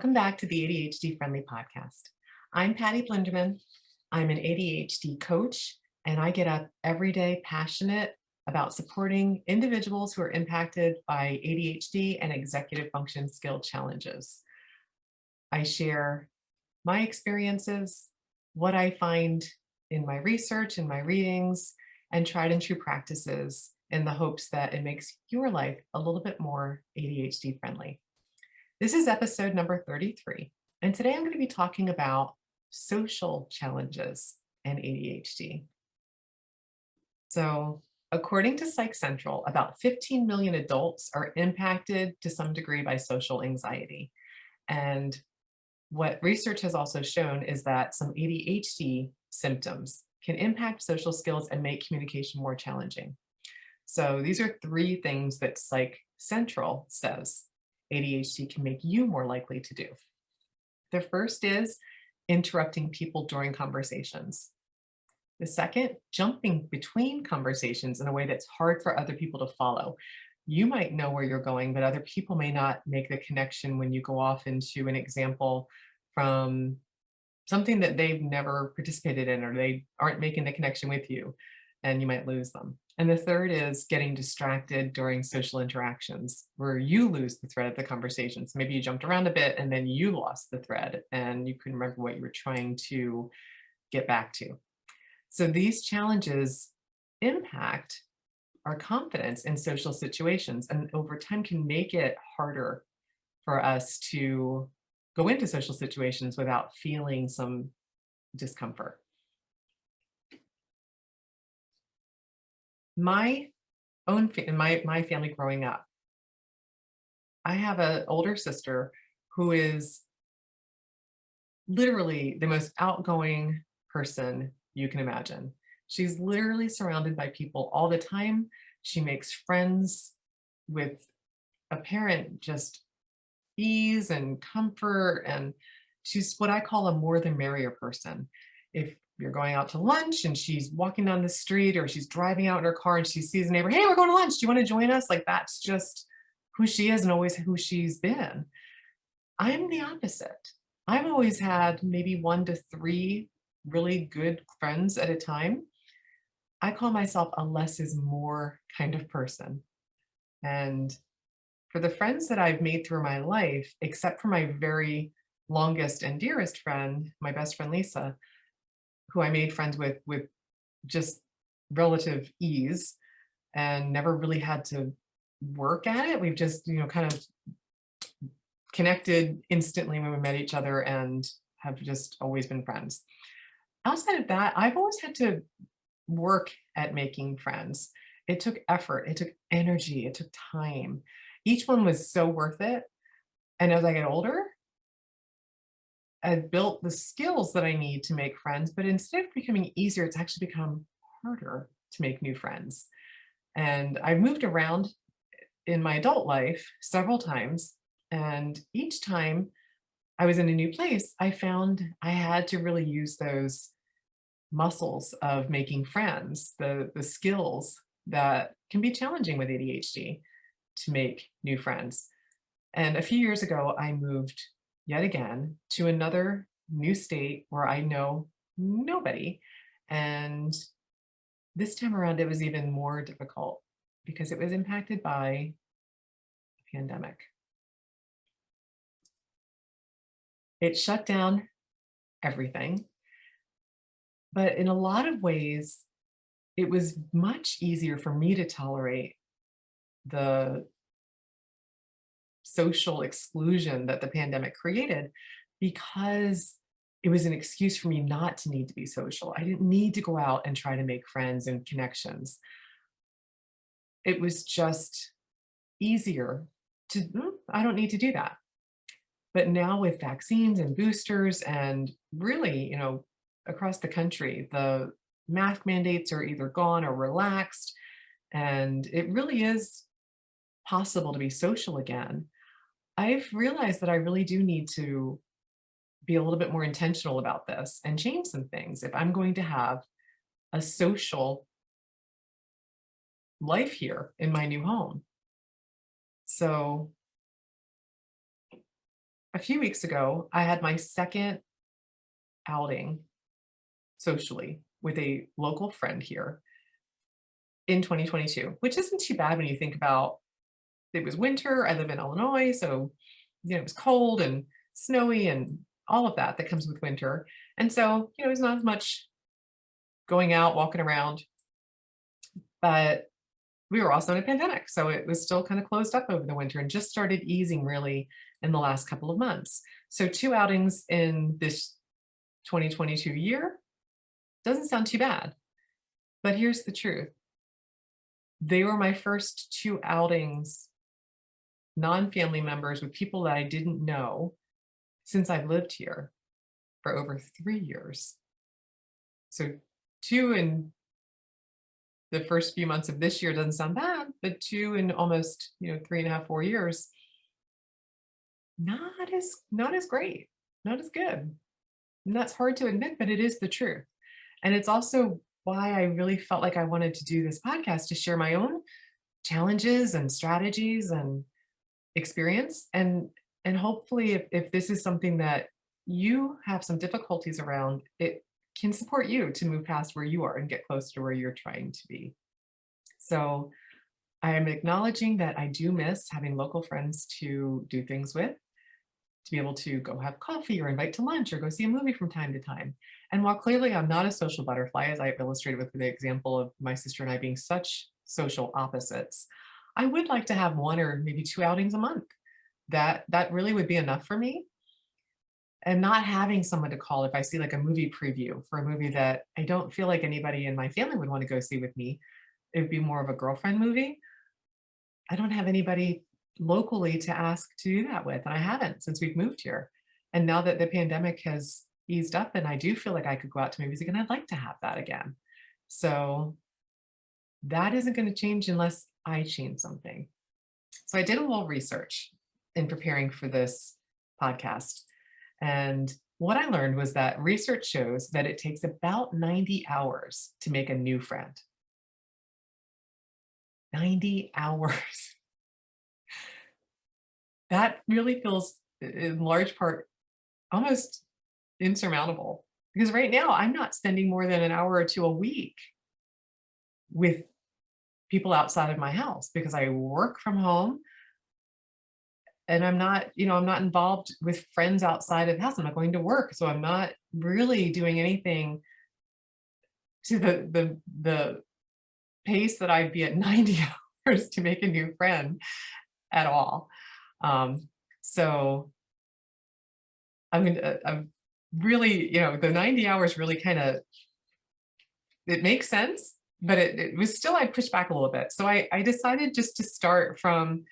Welcome back to the ADHD-Friendly podcast. I'm Patty Blinderman. I'm an ADHD coach, and I get up every day passionate about supporting individuals who are impacted by ADHD and executive function skill challenges. I share my experiences, what I find in my research and my readings, and tried and true practices in the hopes that it makes your life a little bit more ADHD friendly. This is episode number 33, and today I'm going to be talking about social challenges and ADHD. So, according to Psych Central, about 15 million adults are impacted to some degree by social anxiety. And what research has also shown is that some ADHD symptoms can impact social skills and make communication more challenging. So these are three things that Psych Central says ADHD can make you more likely to do. The first is interrupting people during conversations. The second, jumping between conversations in a way that's hard for other people to follow. You might know where you're going, but other people may not make the connection when you go off into an example from something that they've never participated in, or they aren't making the connection with you, and you might lose them. And the third is getting distracted during social interactions where you lose the thread of the conversation. So maybe you jumped around a bit and then you lost the thread and you couldn't remember what you were trying to get back to. So these challenges impact our confidence in social situations, and over time can make it harder for us to go into social situations without feeling some discomfort. My my family growing up, I have an older sister who is literally the most outgoing person you can imagine. She's literally surrounded by people all the time. She makes friends with apparent just ease and comfort, and she's what I call a more the merrier person. If you're going out to lunch and she's walking down the street, or she's driving out in her car and she sees a neighbor, hey, we're going to lunch, do you want to join us? Like, that's just who she is and always who she's been. I'm the opposite. I've always had maybe 1 to 3 really good friends at a time. I call myself a less is more kind of person. And for the friends that I've made through my life, except for my very longest and dearest friend, my best friend Lisa, who I made friends with just relative ease and never really had to work at it. We've just, kind of connected instantly when we met each other and have just always been friends. Outside of that, I've always had to work at making friends. It took effort, it took energy, it took time. Each one was so worth it. And as I get older, I've built the skills that I need to make friends, but instead of becoming easier, it's actually become harder to make new friends. And I've moved around in my adult life several times, and each time I was in a new place, I found I had to really use those muscles of making friends, the skills that can be challenging with ADHD to make new friends. And a few years ago, I moved yet again to another new state where I know nobody. And this time around, it was even more difficult because it was impacted by the pandemic. It shut down everything. But in a lot of ways, it was much easier for me to tolerate the social exclusion that the pandemic created, because it was an excuse for me not to need to be social. I didn't need to go out and try to make friends and connections. It was just easier to, I don't need to do that. But now with vaccines and boosters and really, across the country, the mask mandates are either gone or relaxed, and it really is possible to be social again. I've realized that I really do need to be a little bit more intentional about this and change some things if I'm going to have a social life here in my new home. So a few weeks ago, I had my second outing socially with a local friend here in 2022, which isn't too bad when you think about it was winter. I live in Illinois, so it was cold and snowy and all of that that comes with winter. And so, there's not as much going out, walking around, but we were also in a pandemic. So it was still kind of closed up over the winter and just started easing really in the last couple of months. So two outings in this 2022 year doesn't sound too bad. But here's the truth. They were my first two outings, non-family members with people that I didn't know since I've lived here for over 3 years. So two in the first few months of this year doesn't sound bad, but two in almost, 3.5, 4 years, not as great, not as good. And that's hard to admit, but it is the truth. And it's also why I really felt like I wanted to do this podcast to share my own challenges and strategies and experience. And hopefully if this is something that you have some difficulties around, it can support you to move past where you are and get close to where you're trying to be. So I am acknowledging that I do miss having local friends to do things with, to be able to go have coffee or invite to lunch or go see a movie from time to time. And while clearly I'm not a social butterfly, as I illustrated with the example of my sister and I being such social opposites, I would like to have one or maybe two outings a month. That really would be enough for me. And not having someone to call if I see like a movie preview for a movie that I don't feel like anybody in my family would want to go see with me. It would be more of a girlfriend movie. I don't have anybody locally to ask to do that with, and I haven't since we've moved here. And now that the pandemic has eased up and I do feel like I could go out to movies again, I'd like to have that again. So that isn't going to change unless I change something. So I did a little research in preparing for this podcast. And what I learned was that research shows that it takes about 90 hours to make a new friend. 90 hours. That really feels in large part almost insurmountable because right now I'm not spending more than an hour or two a week with people outside of my house because I work from home and I'm not involved with friends outside of the house. I'm not going to work. So I'm not really doing anything to the pace that I'd be at 90 hours to make a new friend at all. So I mean, I'm really, the 90 hours really it makes sense, but it was still, I pushed back a little bit. So I decided just to start from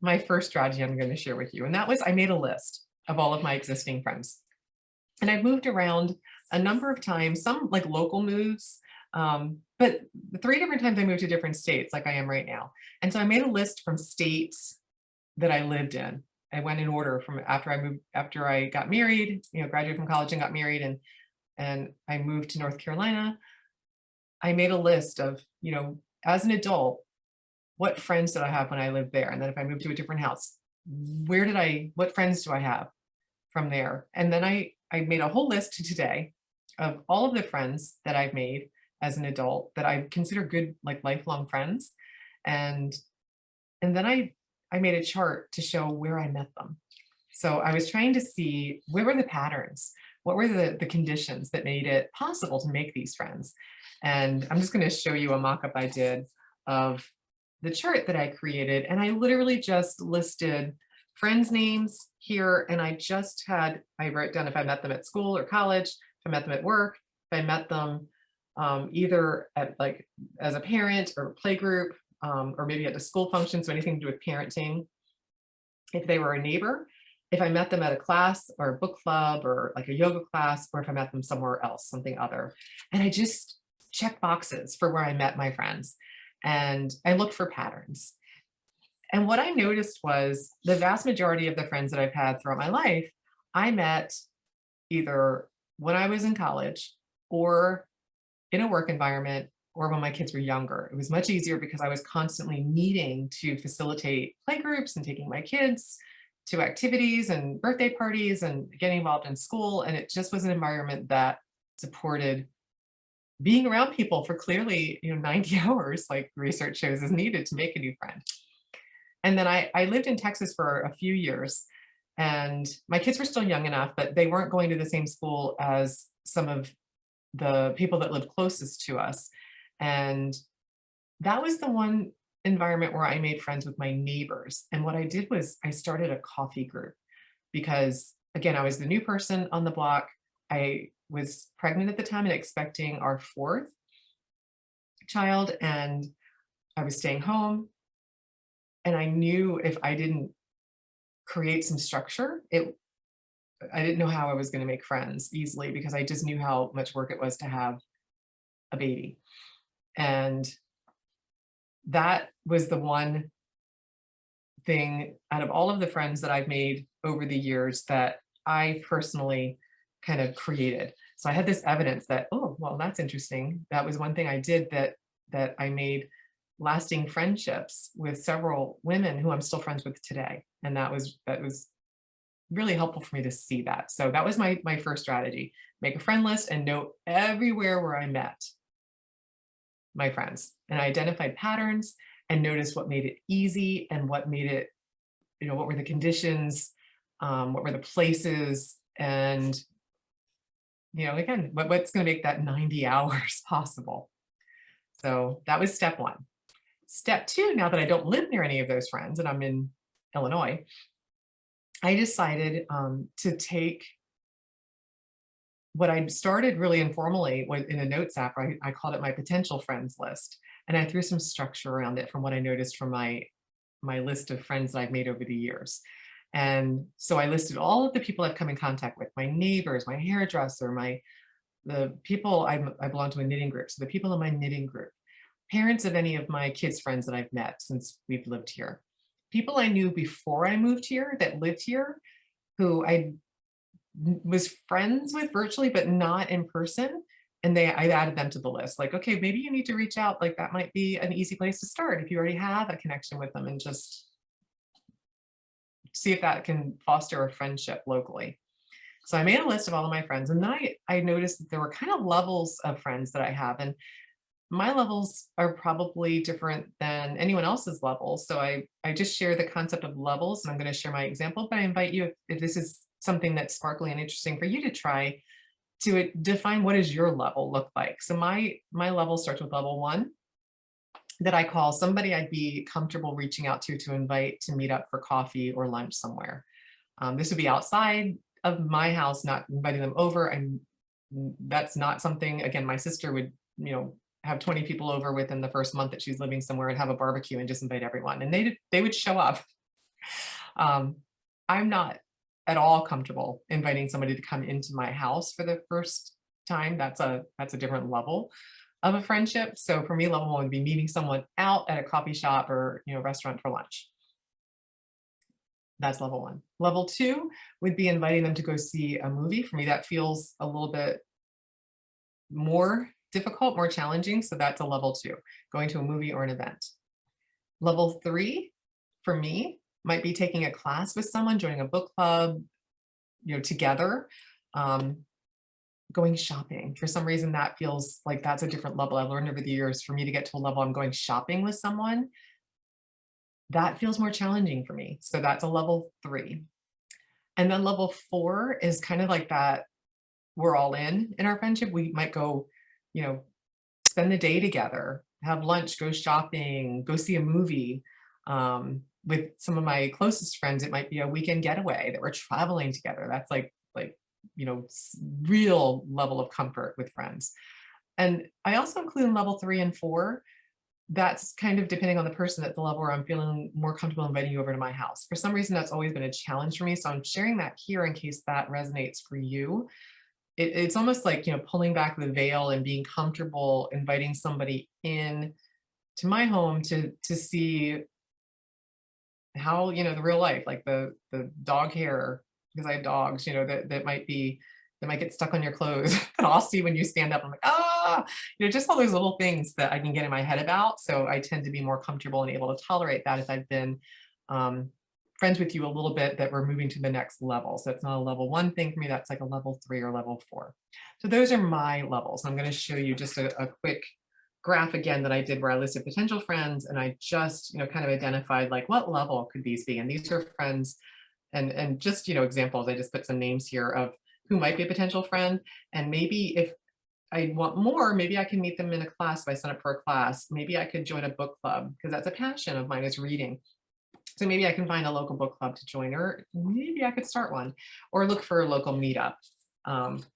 my first strategy I'm going to share with you. And that was I made a list of all of my existing friends. And I've moved around a number of times, some like local moves, but the 3 different times I moved to different states like I am right now. And so I made a list from states that I lived in. I went in order from after I got married, graduated from college and got married and I moved to North Carolina. I made a list of, as an adult, what friends did I have when I lived there? And then if I moved to a different house, what friends do I have from there? And then I made a whole list to today of all of the friends that I've made as an adult that I consider good, like lifelong friends. And then I made a chart to show where I met them. So I was trying to see where were the patterns, what were the conditions that made it possible to make these friends. And I'm just going to show you a mock-up I did of the chart that I created. And I literally just listed friends' names here. And I wrote down if I met them at school or college, if I met them at work, if I met them either at like as a parent or playgroup, or maybe at a school function, so anything to do with parenting. If they were a neighbor, if I met them at a class or a book club or like a yoga class, or if I met them somewhere else, something other. And I just checked boxes for where I met my friends. And I looked for patterns. And what I noticed was the vast majority of the friends that I've had throughout my life, I met either when I was in college or in a work environment or when my kids were younger. It was much easier because I was constantly needing to facilitate playgroups and taking my kids to activities and birthday parties and getting involved in school. And it just was an environment that supported being around people for clearly, 90 hours, like research shows is needed to make a new friend. And then I lived in Texas for a few years, and my kids were still young enough, but they weren't going to the same school as some of the people that lived closest to us. And that was the one environment where I made friends with my neighbors. And what I did was I started a coffee group because, again, I was the new person on the block. I was pregnant at the time and expecting our fourth child, and I was staying home. And I knew if I didn't create some structure, I didn't know how I was going to make friends easily because I just knew how much work it was to have a baby. And that was the one thing out of all of the friends that I've made over the years that I personally kind of created. So I had this evidence that, oh, well, that's interesting. That was one thing I did that I made lasting friendships with several women who I'm still friends with today. And that was really helpful for me to see that. So that was my first strategy. Make a friend list and note everywhere where I met my friends, and I identified patterns and noticed what made it easy and what made it, what were the conditions, what were the places, and again, what's going to make that 90 hours possible. So that was step one. Step two, now that I don't live near any of those friends and I'm in Illinois, I decided to take what I started really informally in a notes app. I called it my potential friends list. And I threw some structure around it from what I noticed from my list of friends that I've made over the years. And so I listed all of the people I've come in contact with, my neighbors, my hairdresser, the people I belong to a knitting group. So the people in my knitting group, parents of any of my kids' friends that I've met since we've lived here, people I knew before I moved here that lived here, who I was friends with virtually, but not in person. And I added them to the list. Like, okay, maybe you need to reach out. Like that might be an easy place to start if you already have a connection with them, and just see if that can foster a friendship locally. So I made a list of all of my friends, and then I noticed that there were kind of levels of friends that I have, and my levels are probably different than anyone else's levels. So I just share the concept of levels, and I'm going to share my example, but I invite you, if this is something that's sparkly and interesting for you to try, to define what does your level look like. So my level starts with level one, that I call somebody I'd be comfortable reaching out to invite to meet up for coffee or lunch somewhere. This would be outside of my house, not inviting them over. And that's not something, again, my sister would, have 20 people over within the first month that she's living somewhere and have a barbecue and just invite everyone. And they would show up. I'm not at all comfortable inviting somebody to come into my house for the first time. That's a different level of a friendship. So for me, level one would be meeting someone out at a coffee shop or restaurant for lunch. That's level one. Level two would be inviting them to go see a movie. For me, that feels a little bit more difficult, more challenging. So that's a level two, going to a movie or an event. Level three for me might be taking a class with someone, joining a book club, together, going shopping. For some reason, that feels like that's a different level. I've learned over the years, for me to get to a level I'm going shopping with someone, that feels more challenging for me. So that's a level three. And then level four is kind of like that, we're all in our friendship. We might go, spend the day together, have lunch, go shopping, go see a movie. With some of my closest friends, it might be a weekend getaway that we're traveling together. That's like real level of comfort with friends. And I also include in level 3 and 4, that's kind of depending on the person at the level where I'm feeling more comfortable inviting you over to my house. For some reason, that's always been a challenge for me. So I'm sharing that here in case that resonates for you. It's almost like, pulling back the veil and being comfortable inviting somebody in to my home to see how, the real life, like the dog hair, because I have dogs, that might get stuck on your clothes. And I'll see when you stand up, I'm like, just all those little things that I can get in my head about. So I tend to be more comfortable and able to tolerate that if I've been friends with you a little bit that we're moving to the next level. So it's not a level 1 thing for me, that's like a level 3 or level 4. So those are my levels. I'm going to show you just a quick graph again that I did where I listed potential friends, and I just, kind of identified like what level could these be. And these are friends and just, examples. I just put some names here of who might be a potential friend. And maybe if I want more, maybe I can meet them in a class if I sign up for a class. Maybe I could join a book club because that's a passion of mine is reading. So maybe I can find a local book club to join, or maybe I could start one, or look for a local meetup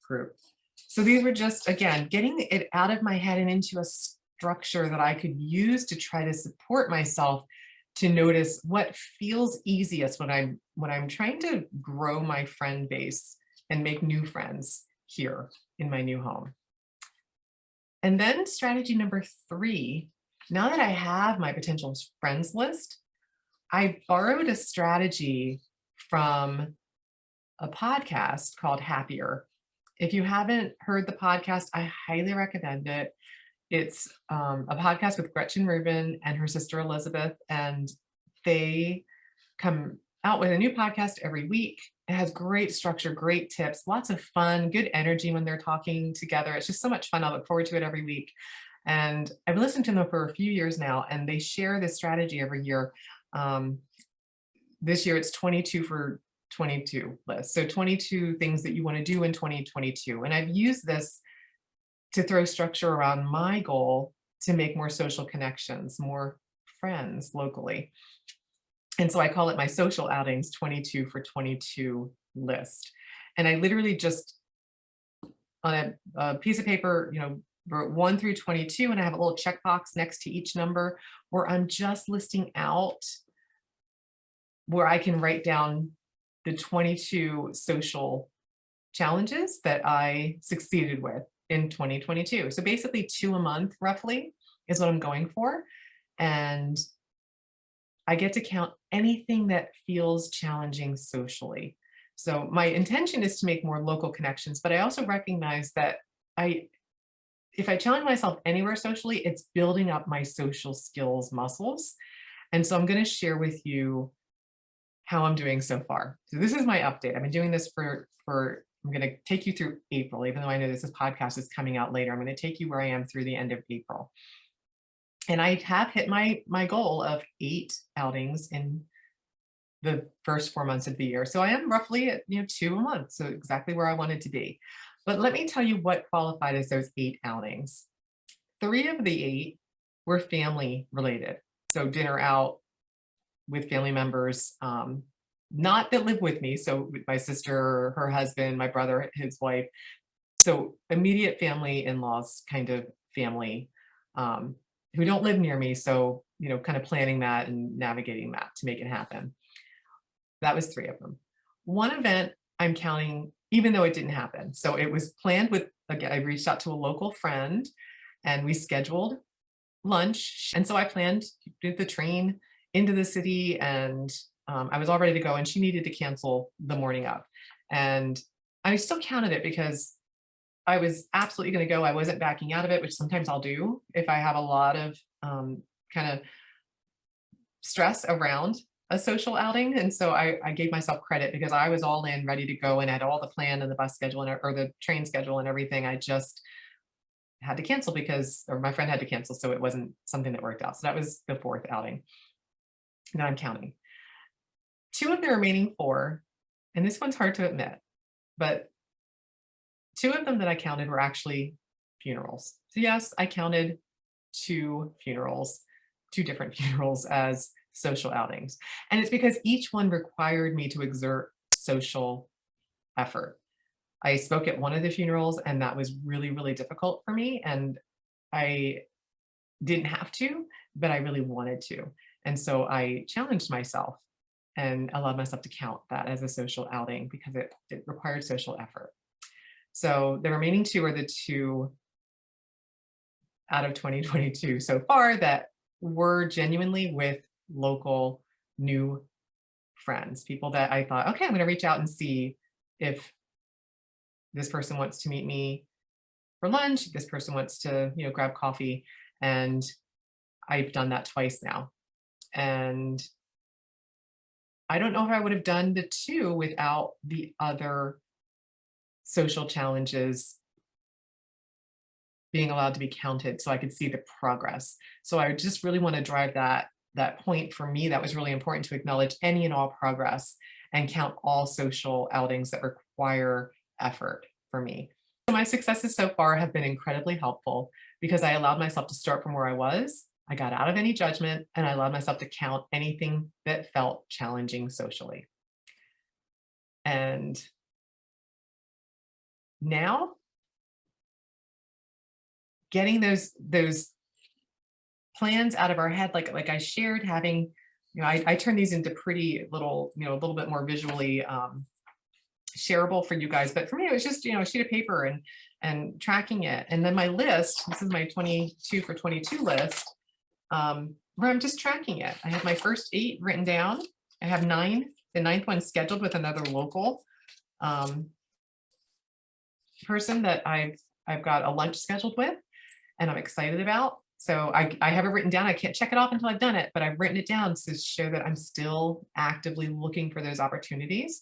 group. So these were just, again, getting it out of my head and into a structure that I could use to try to support myself to notice what feels easiest when I'm trying to grow my friend base and make new friends here in my new home. And then strategy number 3, now that I have my potential friends list, I borrowed a strategy from a podcast called Happier. If you haven't heard the podcast, I highly recommend it. It's a podcast with Gretchen Rubin and her sister Elizabeth, and they come out with a new podcast every week. It has great structure, great tips, lots of fun, good energy when they're talking together. It's just so much fun. I look forward to it every week. And I've been listening to them for a few years now, and they share this strategy every year. This year it's 22 for 22 list. So 22 things that you want to do in 2022. And I've used this to throw structure around my goal to make more social connections, more friends locally. And so I call it my social outings 22 for 22 list. And I literally just on a piece of paper, wrote 1 through 22, and I have a little checkbox next to each number where I'm just listing out where I can write down the 22 social challenges that I succeeded with in 2022. So basically 2 a month roughly is what I'm going for. And I get to count anything that feels challenging socially. So my intention is to make more local connections, but I also recognize that if I challenge myself anywhere socially, it's building up my social skills muscles. And so I'm going to share with you how I'm doing so far. So this is my update. I've been doing this for I'm going to take you through April, even though I know this podcast is coming out later. I'm going to take you where I am through the end of April. And I have hit my goal of 8 outings in the first 4 months of the year. So I am roughly at 2 a month, so exactly where I wanted to be. But let me tell you what qualified as those 8 outings. 3 of the 8 were family related. So dinner out with family members, not that live with me. So with my sister, her husband, my brother, his wife. So immediate family, in-laws kind of family who don't live near me. So, kind of planning that and navigating that to make it happen. That was 3 of them. One event I'm counting, even though it didn't happen. So it was planned with, again, I reached out to a local friend and we scheduled lunch. And so I planned the train into the city, and I was all ready to go, and she needed to cancel the morning of. And I still counted it because I was absolutely going to go. I wasn't backing out of it, which sometimes I'll do if I have a lot of kind of stress around a social outing. And so I gave myself credit because I was all in, ready to go, and had all the plan and the bus schedule or the train schedule and everything. I just had to cancel or my friend had to cancel. So it wasn't something that worked out. So that was the 4th outing. Now I'm counting. 2 of the remaining 4, and this one's hard to admit, but 2 of them that I counted were actually funerals. So yes, I counted 2 funerals, 2 different funerals as social outings. And it's because each one required me to exert social effort. I spoke at one of the funerals, and that was really, really difficult for me. And I didn't have to, but I really wanted to. And so I challenged myself and allowed myself to count that as a social outing because it required social effort. So the remaining 2 are the 2 out of 2022 so far that were genuinely with local new friends, people that I thought, okay, I'm going to reach out and see if this person wants to meet me for lunch, this person wants to, grab coffee. And I've done that twice now. And I don't know if I would have done the 2 without the other social challenges being allowed to be counted so I could see the progress. So I just really want to drive that point for me. That was really important to acknowledge any and all progress and count all social outings that require effort for me. So my successes so far have been incredibly helpful because I allowed myself to start from where I was. I got out of any judgment and I allowed myself to count anything that felt challenging socially. And now getting those plans out of our head, like I shared, having, I turn these into pretty little, a little bit more visually shareable for you guys. But for me, it was just, a sheet of paper and tracking it. And then my list, this is my 22 for 22 list, where I'm just tracking it. I have my first 8 written down. I have 9, the 9th one scheduled with another local person that I've got a lunch scheduled with and I'm excited about. So I have it written down. I can't check it off until I've done it, but I've written it down to show that I'm still actively looking for those opportunities.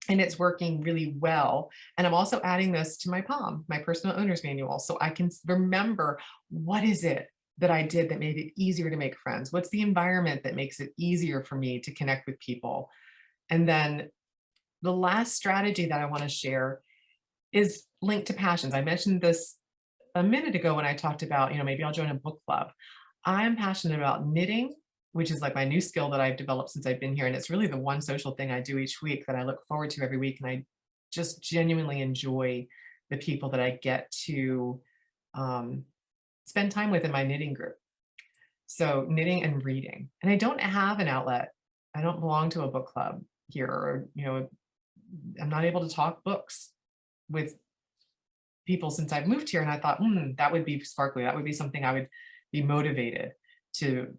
And it's working really well. And I'm also adding this to my POM, my personal owner's manual, so I can remember what is it that I did that made it easier to make friends? What's the environment that makes it easier for me to connect with people? And then the last strategy that I want to share is linked to passions. I mentioned this a minute ago when I talked about, maybe I'll join a book club. I'm passionate about knitting, which is like my new skill that I've developed since I've been here. And it's really the one social thing I do each week that I look forward to every week. And I just genuinely enjoy the people that I get to spend time with in my knitting group. So knitting and reading. And I don't have an outlet. I don't belong to a book club here, or, I'm not able to talk books with people since I've moved here. And I thought, that would be sparkly. That would be something I would be motivated to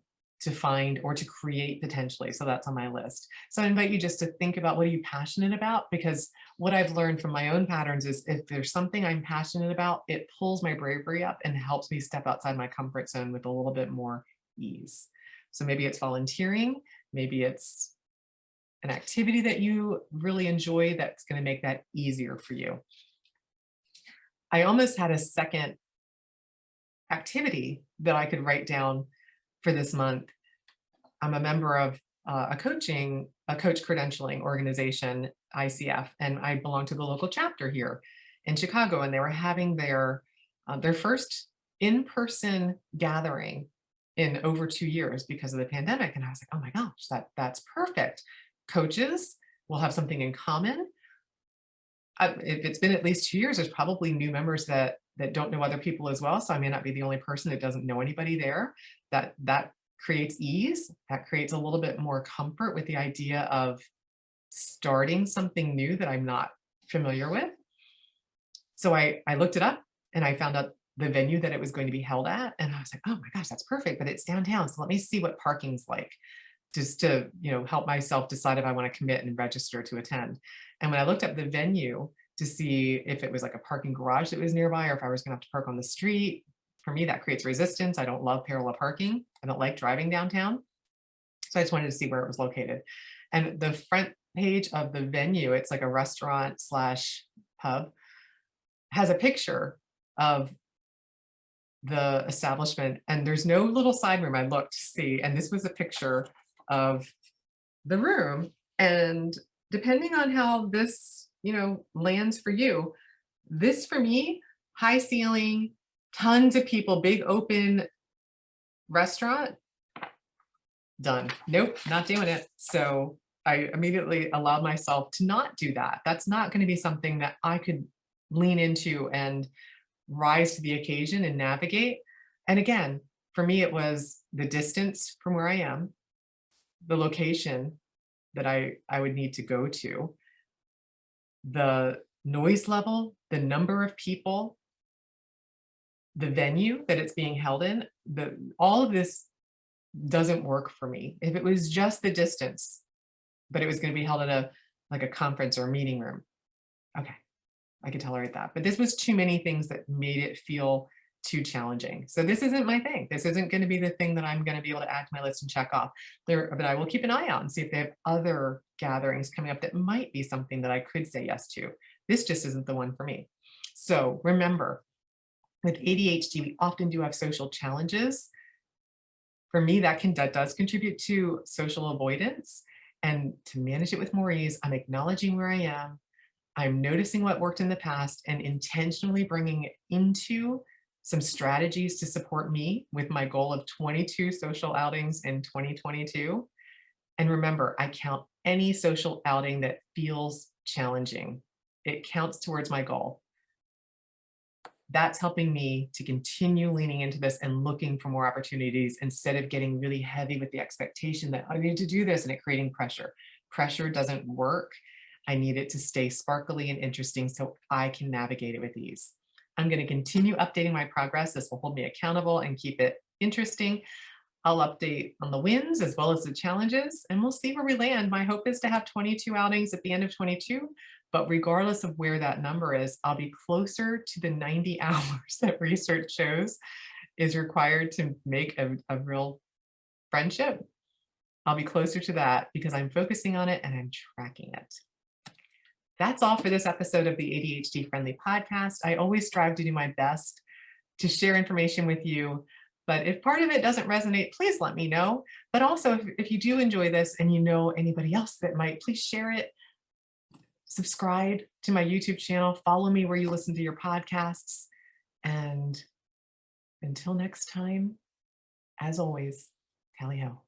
find or to create potentially. So that's on my list. So I invite you just to think about, what are you passionate about? Because what I've learned from my own patterns is if there's something I'm passionate about, it pulls my bravery up and helps me step outside my comfort zone with a little bit more ease. So maybe it's volunteering, maybe it's an activity that you really enjoy that's going to make that easier for you. I almost had a second activity that I could write down for this month. I'm a member of a coach credentialing organization, ICF, and I belong to the local chapter here in Chicago. And they were having their first in-person gathering in over 2 years because of the pandemic. And I was like, oh my gosh, that's perfect. Coaches will have something in common. If it's been at least 2 years, there's probably new members that don't know other people as well. So I may not be the only person that doesn't know anybody there. That creates ease. That creates a little bit more comfort with the idea of starting something new that I'm not familiar with. So I looked it up and I found out the venue that it was going to be held at. And I was like, oh my gosh, that's perfect. But it's downtown. So let me see what parking's like, just to, help myself decide if I want to commit and register to attend. And when I looked up the venue to see if it was like a parking garage that was nearby or if I was going to have to park on the street, for me, that creates resistance. I don't love parallel parking. I don't like driving downtown. So I just wanted to see where it was located. And the front page of the venue, it's like a restaurant / pub, has a picture of the establishment. And there's no little side room. I looked to see, and this was a picture of the room. And depending on how this, lands for you, this for me, high ceiling, tons of people, big open restaurant, done. Nope, not doing it. So I immediately allowed myself to not do that. That's not going to be something that I could lean into and rise to the occasion and navigate. And again, for me, it was the distance from where I am, the location that I would need to go to, the noise level, the number of people, the venue that it's being held in, all of this doesn't work for me. If it was just the distance, but it was going to be held at a conference or a meeting room, okay, I could tolerate that. But this was too many things that made it feel too challenging. So this isn't my thing. This isn't going to be the thing that I'm going to be able to add to my list and check off there, but I will keep an eye out and see if they have other gatherings coming up that might be something that I could say yes to. This just isn't the one for me. So remember, with ADHD, we often do have social challenges. For me, that does contribute to social avoidance. And to manage it with more ease, I'm acknowledging where I am. I'm noticing what worked in the past and intentionally bringing it into some strategies to support me with my goal of 22 social outings in 2022. And remember, I count any social outing that feels challenging. It counts towards my goal. That's helping me to continue leaning into this and looking for more opportunities instead of getting really heavy with the expectation that I need to do this and it creating pressure. Pressure doesn't work. I need it to stay sparkly and interesting so I can navigate it with ease. I'm going to continue updating my progress. This will hold me accountable and keep it interesting. I'll update on the wins as well as the challenges, and we'll see where we land. My hope is to have 22 outings at the end of 22, but regardless of where that number is, I'll be closer to the 90 hours that research shows is required to make a real friendship. I'll be closer to that because I'm focusing on it and I'm tracking it. That's all for this episode of the ADHD-Friendly podcast. I always strive to do my best to share information with you, but if part of it doesn't resonate, please let me know. But also, if you do enjoy this and you know anybody else that might, please share it. Subscribe to my YouTube channel. Follow me where you listen to your podcasts. And until next time, as always, tally ho.